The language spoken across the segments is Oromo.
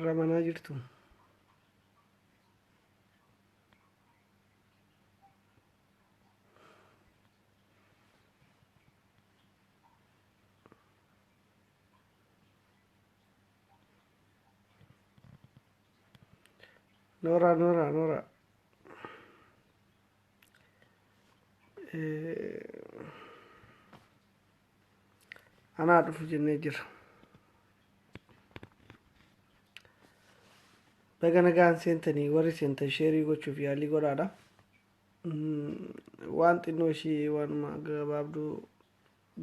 Ramanaa jirtu. Noora. Anaa dhufu jennee jira. Baga nagaan seentanii warri seentan sheerii gochuuf yaalii godhaadha. Waan xinnoo ishii waanuma gabaabduu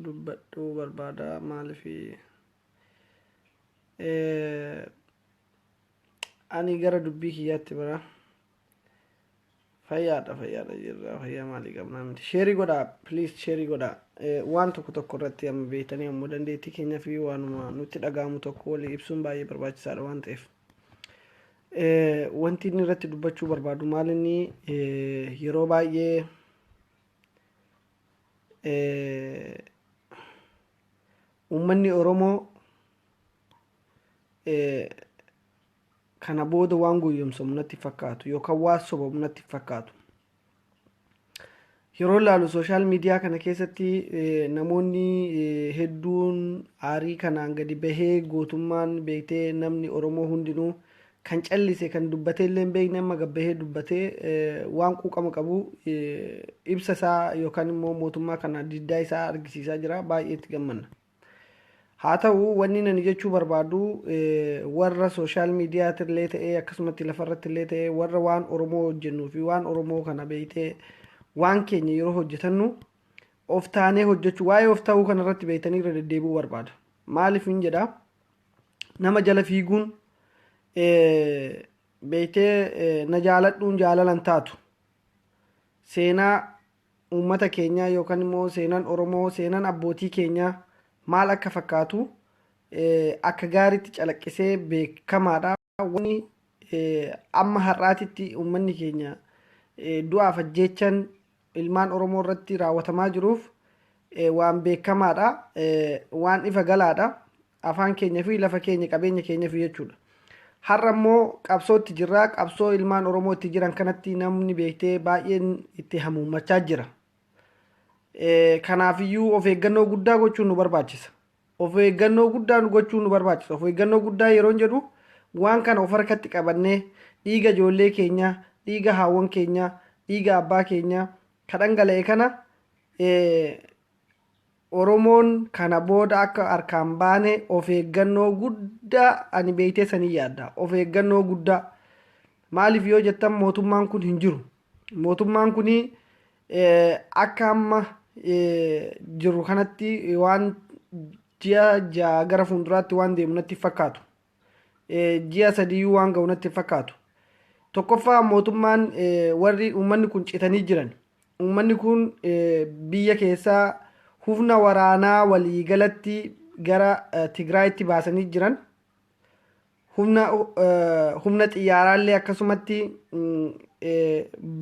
dubbadhuu barbaada maaliif ani gara dubbii kiyyaatti bara fayyaadha jirra fayyaa maalii qabnaa miti sheerii godhaa please sheerii godhaa waan tokko irratti amma beektanii ammoo dandeettii keenya fi waanuma nutti dhaga'amu tokko walii ibsuun baay'ee barbaachisaadha waan ta'eef wanti inni irratti dubbachuu barbaadu maal inni yeroo baay'ee uummanni Oromoo kana booda waan guyyomsamu natti fakkaatu yookaan waan sobamu natti fakkaatu. Yeroo laalu sooshaal miidiyaa kana keessatti namoonni hedduun aarii kanaan gadi bahee gootummaan beektee namni Oromoo hundinuu kan callise kan dubbatee illee beekne amma gabbahee dubbatee waan quuqama qabu ibsa isaa yookaan immoo mootummaa kana diddaa isaa argisiisaa jira baay'ee itti gammanna. Haa ta'u wanni nani jechuu barbaadu warra sooshaal miidiyaatillee ta'ee akkasumatti lafarrattillee ta'ee warra waan Oromoo hojjennuu fi waan Oromoo kana beektee waan keenya yeroo hojjetannu of taanee hojjechuu waa'ee of ta'uu kanarratti beektanii irra deddeebi'uu barbaada. Maaliif hin jedhaa nama jala fiiguun beektee na jaaladhuun jaalalan taatu seenaa uummata keenyaa yookaan immoo seenaan Oromoo seenaan abbootii keenyaa maal akka fakkaatu akka gaariitti calaqqisee beekamaadha. Wanni amma har'aatitti uummanni keenya du'aaf ajjeechan ilmaan Oromoo irratti raawwatamaa jiruuf waan beekamaadha waan ifa galaadha afaan keenya fi lafa keenya qabeenya keenya fi jechuudha. Har'a immoo qabsootti jirra qabsoo ilmaan Oromoo itti jiran kanatti namni beektee baay'een itti hamuummachaa jira. Kanaafiyyuu of eeggannoo guddaa gochuun nu barbaachisa. Of eeggannoo guddaa gochuun nu barbaachisa. Of eeggannoo guddaa yeroo jedhu waan kana of harkatti qabannee dhiiga ijoollee keenya, dhiiga haawwan keenya, dhiiga abbaa keenya ka dhangala'e kana Oromoon kana booda akka harkaan baane of eeggannoo guddaa ani beektee sanii yaadda. Of eeggannoo guddaa maaliif yoo jettan mootummaan kun hin jiru. Mootummaan kun akka amma jiru kanatti waan ji'a gara fuulduraatti waan deemu natti fakkaatu. Ji'a sadiyyuu waan ga'u natti fakkaatu. Tokkoffaa mootummaan warri uummanni kun citanii jiran. Uummanni kun biyya keessaa humna waraanaa waliigalatti gara Tigraayitti baasanii jiran. Humna xiyyaaraallee akkasumatti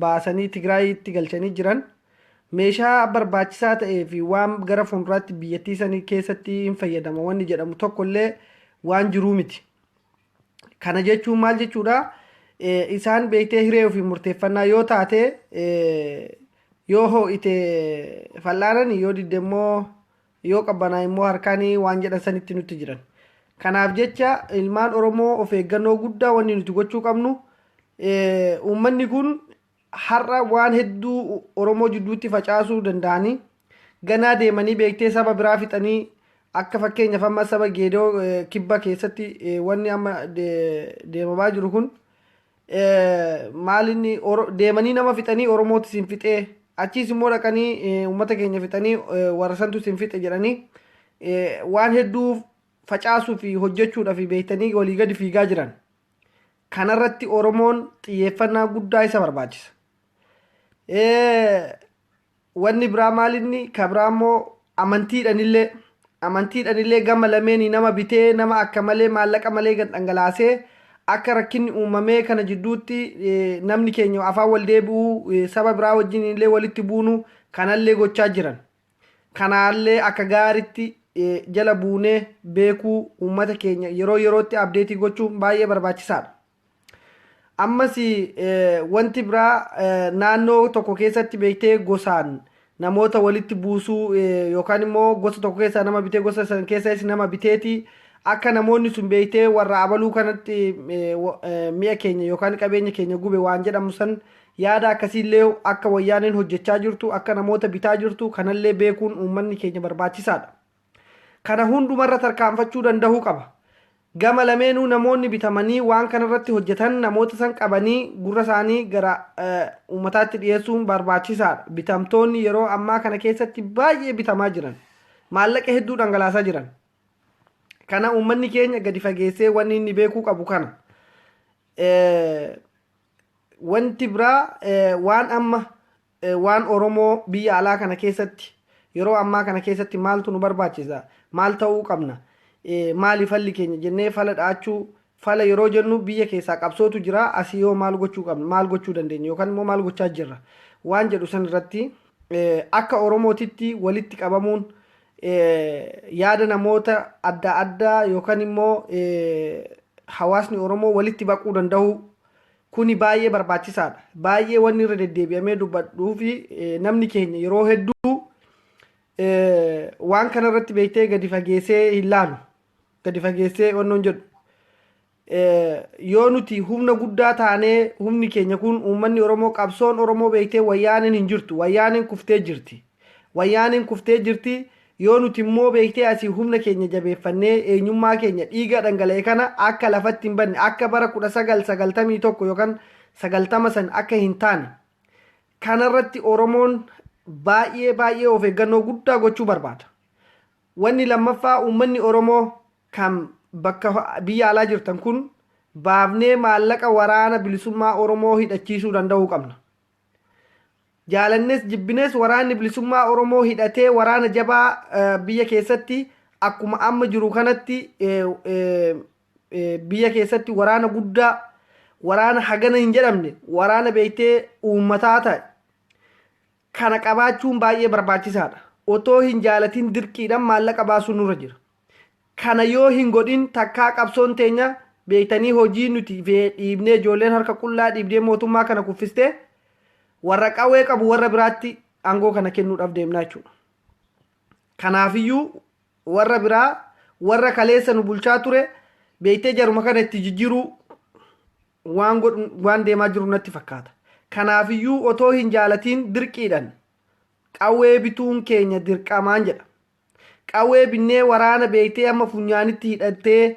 baasanii Tigraayitti galchanii jiran. Meeshaa barbaachisaa ta'ee fi waan gara fuulduraatti biyyattii sanii keessatti hin fayyadama wanni jedhamu tokkollee waan jiruu miti. Kana jechuun maal jechuudha? Isaan beektee hiree ofii murteeffannaa yoo taate yoo ho'ite fal'aanan yoo didde immoo yoo qabbanaa immoo harkaanii waan jedhan sanitti nutti jiran. Kanaaf jecha ilmaan Oromoo of eeggannoo guddaa wanni nuti gochuu qabnu uummanni kun har'a waan hedduu Oromoo jidduutti facaasuu danda'anii ganaa deemanii beektee saba biraa fixanii akka fakkeenyaaf amma saba Geedoo kibba keessatti wanni amma deemamaa jiru kun maalinni deemanii nama fixanii Oromootti sin fixee achiis immoo dhaqanii uummata keenya fixanii warra santu sin fixe jedhanii waan hedduu facaasuu fi hojjechuudhaaf beektanii walii gadi fiigaa jiran. Kanarratti Oromoon xiyyeeffannaa guddaa isa barbaachisa. Wanni biraa maalinni kabraa immoo amantiidhanillee gama lameenii nama bitee nama akka malee maallaqa malee gad dhangalaasee akka rakkinni uumamee kana jidduutti namni keenya afaan wal deebi'uu saba biraa wajjin illee walitti buunu kanallee gochaa jiran. Kanaallee akka gaariitti jala buunee beekuu uummata keenya yeroo yerootti abdeetii gochuun baay'ee barbaachisaadha. Ammas wanti biraa naannoo tokko keessatti beektee gosaan namoota walitti buusuu yookaan immoo gosa tokko keessaa nama bitee gosa san keessas nama biteeti akka namoonni sun beektee warra abaluu kanatti mi'a keenya yookaan qabeenya keenya gube waan jedhamu san yaada akkasiillee akka wayyaaneen hojjechaa jirtu akka namoota bitaa jirtu kanallee beekuun uummanni keenya barbaachisaadha. Kana hundumarra tarkaanfachuu danda'uu qaba. Gama lameenuu namoonni bitamanii waan kanarratti hojjetan namoota san qabanii gurra isaanii gara uummataatti dhiyeessuun barbaachisaadha. Bitamtoonni yeroo ammaa kana keessatti baay'ee bitamaa jiran. Maallaqa hedduu dhangalaasaa jiran. Kana uummanni keenya gadi fageessee wanni inni beekuu qabu kana. Wanti biraa waan Oromoo biyya alaa kana keessatti yeroo ammaa kana keessatti maaltu nu barbaachisa? Maal ta'uu qabna? Maali falli keenya jennee fala dhaachuu fala yeroo jennu biyya keessaa qabsootu jira asii yoo maal gochuu qabna maal gochuu dandeenya yookaan immoo maal gochaa jirra waan jedhu san irratti akka Oromootitti walitti qabamuun yaada namoota adda addaa yookaan immoo hawaasni Oromoo walitti baquu danda'u kuni baay'ee barbaachisaadha. Baay'ee wanni irra deddeebi'amee dubbadhuu fi namni keenya yeroo hedduu waan kana irratti beektee gadi fageessee hin laalu. Gadi fageessee wannoon jedhu yoo nuti humna guddaa taanee humni keenya kun uummanni Oromoo qabsoon Oromoo beektee wayyaaneen hin jirtu wayyaaneen kuftee jirti yoo nuti immoo beektee asii humna keenya jabeeffannee eenyummaa keenya dhiiga dhangala'e kana akka lafatti hin banne akka bara 1991 yookaan 90 san akka hin taane kanarratti Oromoon baay'ee of eeggannoo guddaa gochuu barbaada. Wanni lammaffaa uummanni Oromoo kan bakka biyya alaa jirtan kun baafnee maallaqa waraana bilisummaa Oromoo hidhachiisuu danda'uu qabna. Jaalannes jibbines waraanni bilisummaa Oromoo hidhatee waraana jabaa biyya keessatti akkuma amma jiru kanatti biyya keessatti waraana guddaa waraana hagana hin jedhamne waraana beektee uummataa ta'e kana qabaachuun baay'ee barbaachisaadha. Otoo hin jaalatin dirqiidhaan maallaqa baasuun nurra jira. Kana yoo hin godhin takkaa qabsoon teenya beektanii hojii nuti dhiibnee ijoolleen harka qullaa dhiibdee mootummaa kana kuffistee warra qawwee qabu warra biraatti aangoo kana kennuudhaaf deemnaa jechuudha. Kanaafiyyuu warra biraa warra kaleessa nu bulchaa ture beektee jaruma kana itti jijjiiruu waan deemaa jiru natti fakkaata. Kanaafiyyuu otoo hin jaalatiin dirqiidhaan qawwee bituun keenya dirqamaan jedha. Qawwee binnee waraana beektee amma funyaanitti hidhattee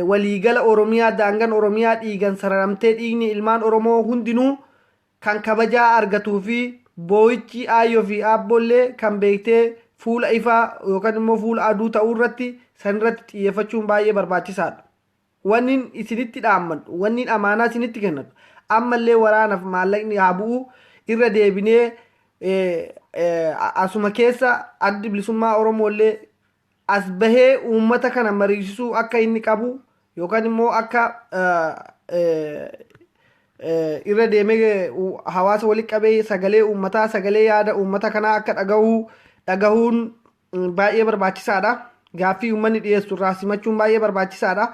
waliigala Oromiyaa daangan Oromiyaa dhiigan sararamtee dhiigni ilmaan Oromoo hundinuu kan kabajaa argatuu fi boo'ichi aayyoo fi aabbollee kan beektee fuula ifaa yookaan immoo fuula aduu ta'uu irratti san irratti xiyyeeffachuun baay'ee barbaachisaadha. Wanni isinitti dhaammadhu wanni amaanaa isinitti kennatu ammallee waraanaaf maallaqni haa bu'u irra deebinee asuma keessa addi bilisummaa Oromoollee as bahee uummata kana mariisisuu akka inni qabu yookaan immoo akka irra deemee hawaasa walitti qabee sagalee uummataa sagalee yaada uummata kanaa akka dhagahuun baay'ee barbaachisaadha. Gaaffii uummanni dhiyeessu irraa simachuun baay'ee barbaachisaadha.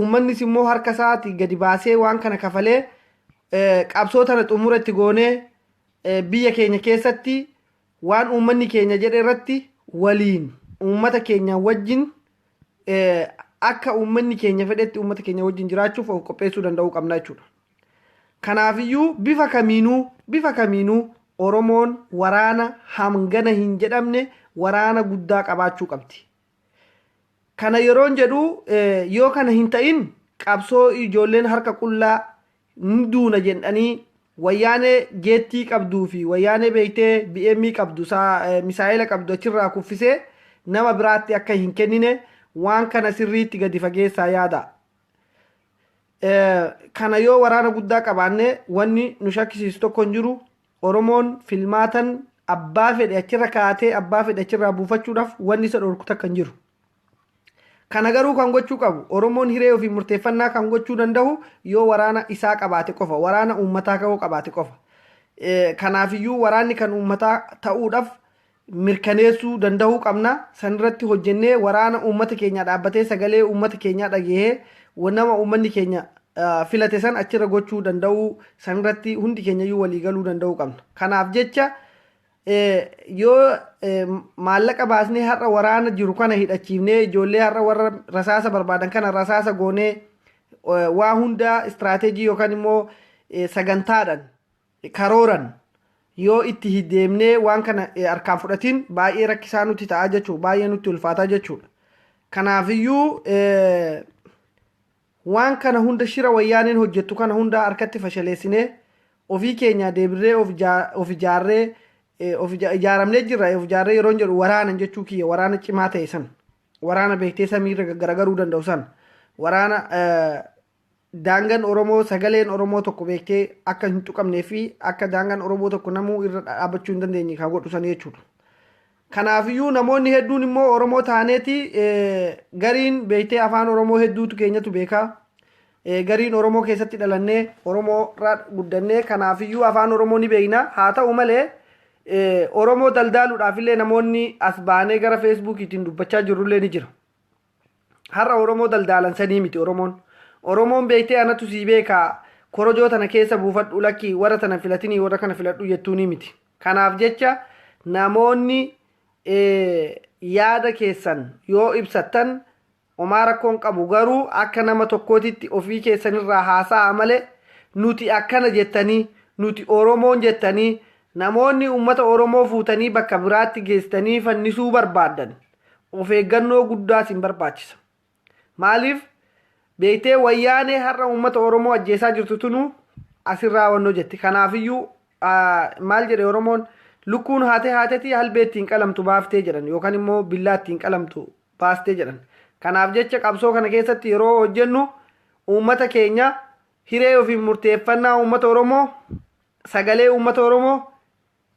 Uummannis immoo harka isaati gadi baasee waan kana kafalee qabsoo tana xumura itti goonee biyya keenya keessatti waan uummanni keenya jedhe irratti waliin uummata keenya wajjin akka uummanni keenya fedhetti uummata keenya wajjin jiraachuuf of qopheessuu danda'uu qabna jechuudha. Kanaafiyyuu bifa kamiinuu Oromoon waraana hangana hin jedhamne waraana guddaa qabaachuu qabdi. Kana yeroon jedhu yoo kana hin ta'in qabsoo ijoolleen harka qullaa ni duuna jedhanii wayyaanee jeettii qabduu fi wayyaanee beektee BM qabdu misaa'ila qabdu achirraa kuffisee nama biraatti akka hin kennine waan kana sirriitti gadi fageessaa yaada. Kana yoo waraana guddaa qabaanne wanni nu shakkisiisu tokko hin jiru. Oromoon filmaatan abbaa fedhe achirra kaatee abbaa fedhe achirraa buufachuudhaaf wanni isa dhorku takka hin jiru. Kana garuu kan gochuu qabu Oromoon hiree ofii murteeffannaa kan gochuu danda'u yoo waraana isaa qabaate qofa waraana uummataa qabaate qofa. Kanaafiyyuu waraanni kan uummataa ta'uudhaaf mirkaneessuu danda'uu qabna. Sanirratti hojjennee waraana uummata keenya dhaabbatee sagalee uummata keenyaa dhagahee nama uummanni keenya filate san achirra gochuu danda'uu sanirratti hundi keenyayyuu walii galuu danda'uu qabna. Kanaaf jecha yoo maallaqa baasnee har'a waraana jiru kana hidhachiifnee ijoollee har'a warra rasaasa barbaadan kana rasaasa goonee waa hundaa istiraateejii yookaan immoo sagantaadhaan karooran yoo itti hideemnee waan kana harkaan fudhatiin baay'ee rakkisaa nutti ta'a jechuudha. Baay'ee nutti ulfaataa jechuudha. Kanaafiyyuu waan kana hunda shira wayyaaniin hojjettu kana hunda harkatti fashaleessinee ofii keenya deebirree of ijaarree ijaaramnee jirra. Of ijaarree yeroo jedhu waraanan jechuu kiyya waraana cimaa ta'e san waraana beektee samiirra garagaruu danda'u san waraana daangaan Oromoo sagaleen Oromoo tokko beektee akka hin tuqamnee fi akka daangaan Oromoo tokko namuu irra dhaabbachuu hin dandeenye kan godhu san jechuudha. Kanaafiyyuu namoonni hedduun immoo Oromoo taaneeti gariin beektee afaan Oromoo hedduutu keenyatu beekaa. Gariin Oromoo keessatti dhalannee Oromoo irraa guddannee kanaafiyyuu afaan Oromoo ni beekna. Haa ta'u malee Oromoo daldaaluudhaaf illee namoonni as baanee gara feesbuukiitiin dubbachaa jirullee ni jira. Har'a Oromoo daldaalan sanii miti Oromoon. Oromoon beektee anatu sii beekaa korojoo tana keessa buufadhu lakkii warra tana filatinii warra kana filadhu jettuuni miti. Kanaaf jecha namoonni yaada keessan yoo ibsattan homaa rakkoon qabu garuu akka nama tokkootitti ofii keessanirraa haasa'a malee nuti akkana jettanii nuti Oromoon jettanii namoonni uummata Oromoo fuutanii bakka biraatti geessanii fannisuu barbaadan of eeggannoo guddaa sin barbaachisa. Maaliif beektee wayyaanee har'a uummata Oromoo ajjeesaa jirtu tunu asirraa wannoo jetti. Kanaafiyyuu maal jedhe Oromoon lukkuun haateetii halbee ittiin qalamtu baaftee jedhan yookaan immoo billaa ittiin qalamtu baastee jedhan. Kanaaf jecha qabsoo kana keessatti yeroo hojjennu uummata keenya hiree ofiin murteeffannaa uummata Oromoo sagalee uummata Oromoo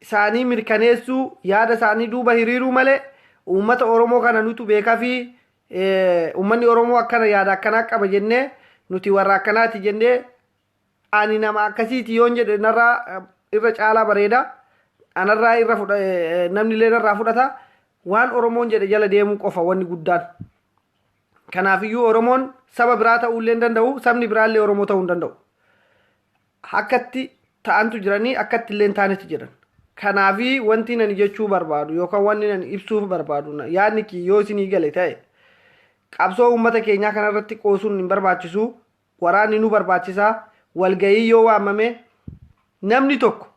isaanii mirkaneessuu yaada isaanii duuba hiriiruu malee uummata Oromoo kana nutu beekaa fi uummanni Oromoo akkana yaada akkanaa qaba jennee nuti warra akkanaati jennee ani nama akkasiiti yoon jedhe narraa irra caalaa bareeda. Anarraa irra namni illee narraa fudhata. Waan Oromoon jedhe jala deemuu qofa wanni guddaan. Kanaafiyyuu Oromoon saba biraa ta'uu illee hin danda'u. Sabni biraallee Oromoo ta'uu hin danda'u. Akkatti ta'antu jiranii akkatti illee hin taanetti jiran. Kanaafi wanti nani jechuu barbaadu yookaan wanni nani ibsuuf barbaadu yaadni kiyyoo isinii gale ta'e qabsoo uummata keenyaa kanarratti qoosuun hin barbaachisu. Waraanni nu barbaachisaa. Walgayii yoo waamame namni tokko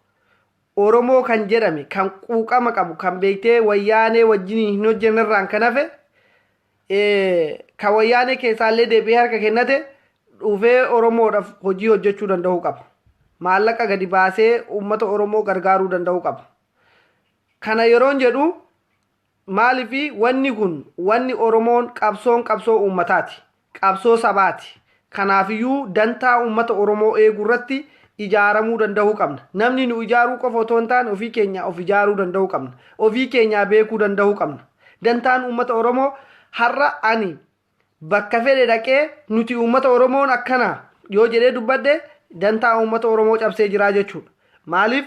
Oromoo kan jedhame kan quuqama qabu kan beektee wayyaanee wajjin hin hojjennarraan kan hafe kan wayyaanee keessaallee deebi'ee harka kennate dhufee Oromoodhaaf hojii hojjechuu danda'uu qaba. Maallaqa gadi baasee uummata Oromoo gargaaruu danda'uu qaba. Kana yeroon jedhu maaliifi wanni kun wanni Oromoon qabsoo uummataati. Qabsoo sabaati. Kanaafiyyuu dantaa uummata Oromoo eegurratti ijaaramuu danda'uu qabna. Namni nu ijaaruu qofa otoo hin taane ofii keenya of ijaaruu danda'uu qabna. Ofii keenya beekuu danda'uu qabna. Dantaan uummata Oromoo har'a ani bakka fedhe dhaqee nuti uummata Oromoon akkana yoo jedhee dubbadde dantaa uummata Oromoo cabsee jiraa jechuudha. Maaliif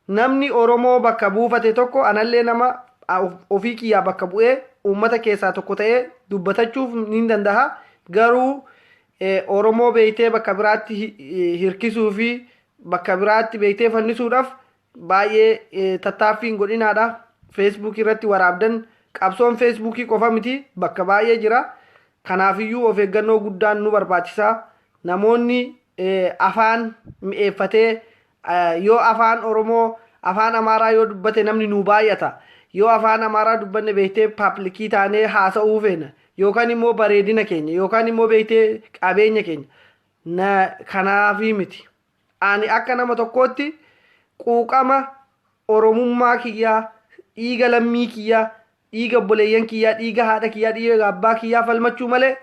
namni Oromoo bakka buufate tokko anallee nama ofii kiyyaa bakka bu'ee uummata keessaa tokko ta'ee dubbatachuuf ni danda'a. Garuu Oromoo beektee bakka biraatti hirkisuu fi bakka biraatti beektee fannisuudhaaf baay'ee tattaaffiin godhinaadha. Facebook irratti waraabdan qabsoon Facebook qofa miti bakka baay'ee jira. Kanaafiyyuu of eeggannoo guddaan nu barbaachisa. Namoonni afaan mi'eeffatee yoo afaan Oromoo afaan Amaaraa yoo dubbate namni nu baay'ata. Yoo afaan Amaaraa dubbanne beektee paablikii taanee haasa'uu feena. Yookaan immoo bareedina keenya yookaan immoo beektee qabeenya keenya kanaafi miti. Ani akka nama tokkootti quuqama Oromummaa kiyyaa dhiiga lammii kiyyaa dhiiga obboleeyyan kiyyaa dhiiga haadha kiyyaa dhiiga abbaa kiyyaa falmachuu malee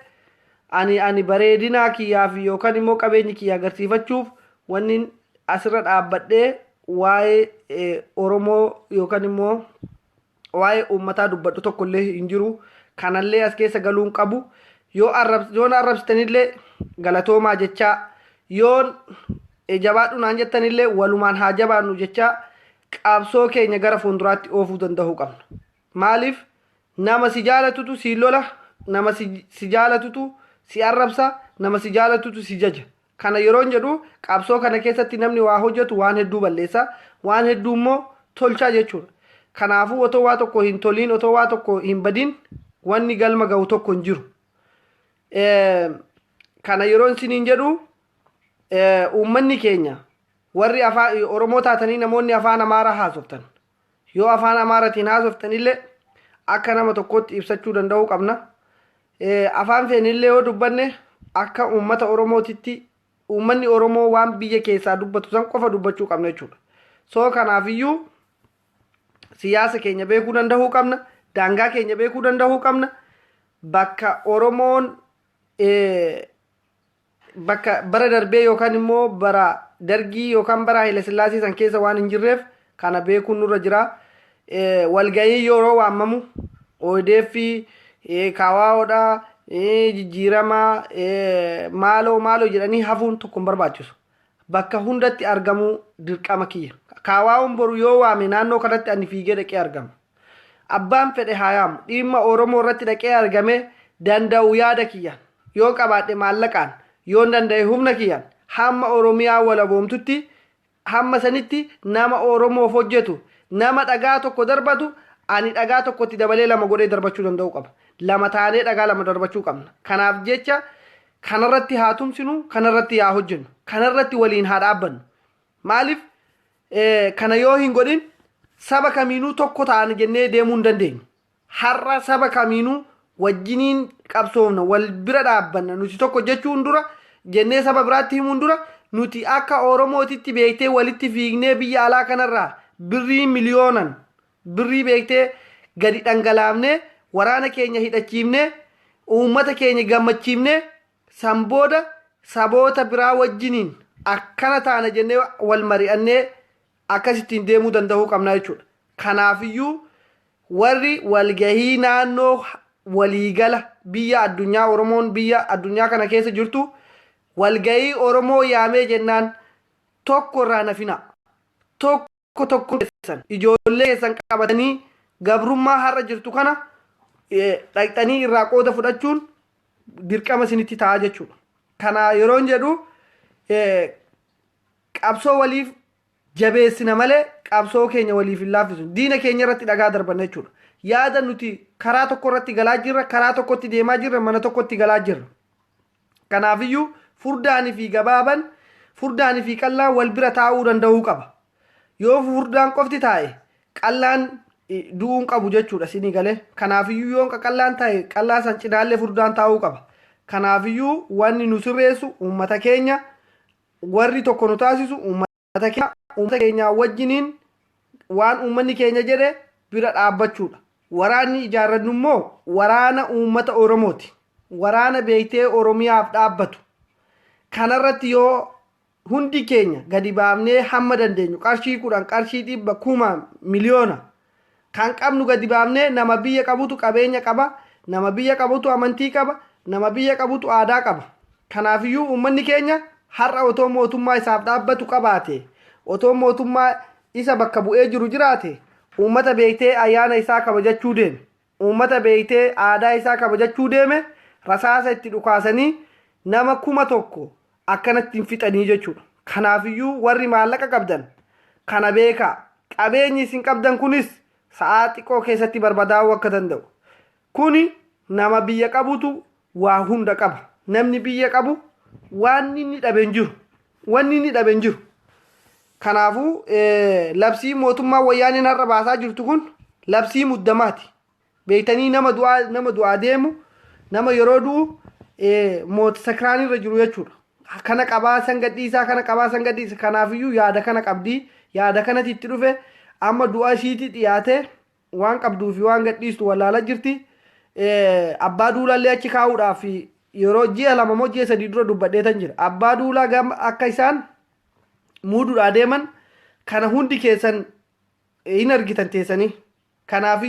ani bareedinaa kiyyaa fi yookaan immoo qabeenyi kiyyaa agarsiifachuuf wanni asirra dhaabbadhee waa'ee Oromoo yookaan immoo waa'ee uummataa dubbadhu tokkollee hin jiru. Kanallee as keessa galuun qabu. Yoon arrabsitanillee galatoomaa jechaa yoon jabaadhu naan jettanillee walumaan haa jabaannu jechaa qabsoo keenya gara fuulduraatti oofuu danda'uu qabna. Maaliif nama si jaalatutu si lola, nama si jaalatutu si arrabsa, nama si jaalatutu si jaja. Kana yeroon jedhu qabsoo kana keessatti namni waa hojjetu waan hedduu balleessa, waan hedduu immoo tolchaa jechuudha. Kanaafuu otoo waa tokko hin toliin, otoo waa tokko hin badin wanni galma ga'u tokko hin jiru. Kana yeroon siniin jedhu uummanni keenya warri afaan Oromoo taatanii namoonni afaan Amaaraa haasoftan yoo afaan Amaaraatiin haasoftan illee akka nama tokkotti ibsachuu danda'uu qabna. Afaan feenillee yoo dubbanne akka uummata Oromootitti uummanni Oromoo waan biyya keessaa dubbatu san qofa dubbachuu qabna jechuudha. So kanaafiyyuu siyaasa keenya beekuu danda'uu qabna, daangaa keenya beekuu danda'uu qabna. Bakka Oromoon bakka bara darbee yookaan immoo bara dargii yookaan bara Haile Sillaasee san keessa waan hin jirreef kana beekuun nurra jira. Walgahii yeroo waamamu ODF kaawaa'oodha jijjiirama maaloo jedhanii hafuun tokko hin barbaachisu. Bakka hundatti argamuu dirqama kiyya. Kaawaa'oon boru yoo waame naannoo kanatti ani fiigee dhaqee argama. Abbaan fedhe haa yaamu dhimma Oromoo irratti dhaqee argame danda'u yaada kiyyaan yoo qabaadhe maallaqaan yoo danda'e humna kiyyaan hamma Oromiyaa walaboomtutti hamma sanitti nama Oromoof hojjetu nama dhagaa tokko darbatu ani dhagaa tokkotti dabalee lama godhee darbachuu danda'u qaba. Lama taanee dhagaa lama darbachuu qabna. Kanaaf jecha kanarratti haa tumsinu, kanarratti haa hojjennu, kanarratti waliin haa dhaabbannu. Maaliif kana yoo hin godhin saba kamiinuu tokko ta'an jennee deemuu hin dandeenyu. Har'a saba kamiinuu wajjiniin qabsoofna wal bira dhaabbanna nuti tokko jechuun dura jennee saba biraatti himuun dura nuti akka Oromootitti beektee walitti fiignee biyya alaa kanarraa birrii miliyoonan birrii beektee gadi dhangalaafnee waraana keenya hidhachiifnee uummata keenya gammachiifnee san booda saboota biraa wajjiniin akkana taana jennee wal mari'annee akkasittiin deemuu danda'uu qabna jechuudha. Kanaafiyyuu warri walgahii naannoo waliigala biyya addunyaa Oromoon biyya addunyaa kana keessa jirtu walgahii Oromoo yaamee jennaan tokko irraa nafina. Tokko keessan ijoollee keessan qabatanii gabrummaa har'a jirtu kana dhaqxanii irraa qooda fudhachuun dirqama isinitti ta'a jechuudha. Kana yeroon jedhu qabsoo waliif jabeessina malee qabsoo keenya waliif hin laaffisu. Diina keenya irratti dhagaa darbanna jechuudha. Yaada nuti karaa tokko irratti galaa jirra, karaa tokkotti deemaa jirra, mana tokkotti galaa jirra. Kanaafiyyuu furdaanii fi gabaaban, furdaanii fi qallaan wal bira taa'uu danda'uu qaba. Yoo furdaan qofti taa'e qallaan du'uun qabu jechuudha sinii galee. Kanaafiyyuu yoo qallaan taa'e qallaa san cinaallee furdaan taa'uu qaba. Kanaafiyyuu wanni nu sirreessu uummata keenya warri tokko nu taasisu uummata keenya wajjiniin waan uummanni keenya jedhe bira dhaabbachuudha. Waraanni ijaarrannu immoo waraana uummata Oromooti. Waraana beektee Oromiyaaf dhaabbatu. Kanarratti yoo hundi keenya gadi baafnee hamma dandeenyu qarshii 10 qarshii 100 kuma miliyoona kan qabnu gadi baafnee nama biyya qabutu qabeenya qaba, nama biyya qabutu amantii qaba, nama biyya qabutu aadaa qaba. Kanaafiyyuu uummanni keenya har'a otoo mootummaa isaaf dhaabbatu qabaate, otoo mootummaa isa bakka bu'ee jiru jiraate, uummata beektee ayyaana isaa kabajachuu deeme, uummata beektee aadaa isaa kabajachuu deeme, rasaasa itti dhukaasanii nama 1,000 akkanatti hin fixanii jechuudha. Kanaafiyyuu warri maallaqa qabdan kana beekaa. Qabeenyi isin qabdan kunis sa'aa xiqqoo keessatti barbadaa'uu akka danda'u. Kuni nama biyya qabutu waa hunda qaba. Namni biyya qabu waan inni dhaben jiru. Wanni inni dhaben jiru. Kanaafuu labsii mootummaa wayyaaniin har'a baasaa jirtu kun labsii muddamaati. Beektanii nama du'aa deemu nama yeroo du'u moota sakraan irra jiru jechuudha. Kana qabaa san gadhiisaa kana qabaa san gadhiisa. Kanaafiyyuu yaada kana qabdii yaada kanatti itti dhufe amma du'a ishiitti dhiyaate waan qabduu fi waan gadhiistu wallaala jirti. Abbaa duulallee achi kaa'uudhaaf yeroo ji'a 2 moo ji'a 3 dura dubbadheetan jira. Abbaa duulaa gama akka isaan muuduudhaa deeman kana hundi keessan hin argitan teessanii. Kanaaf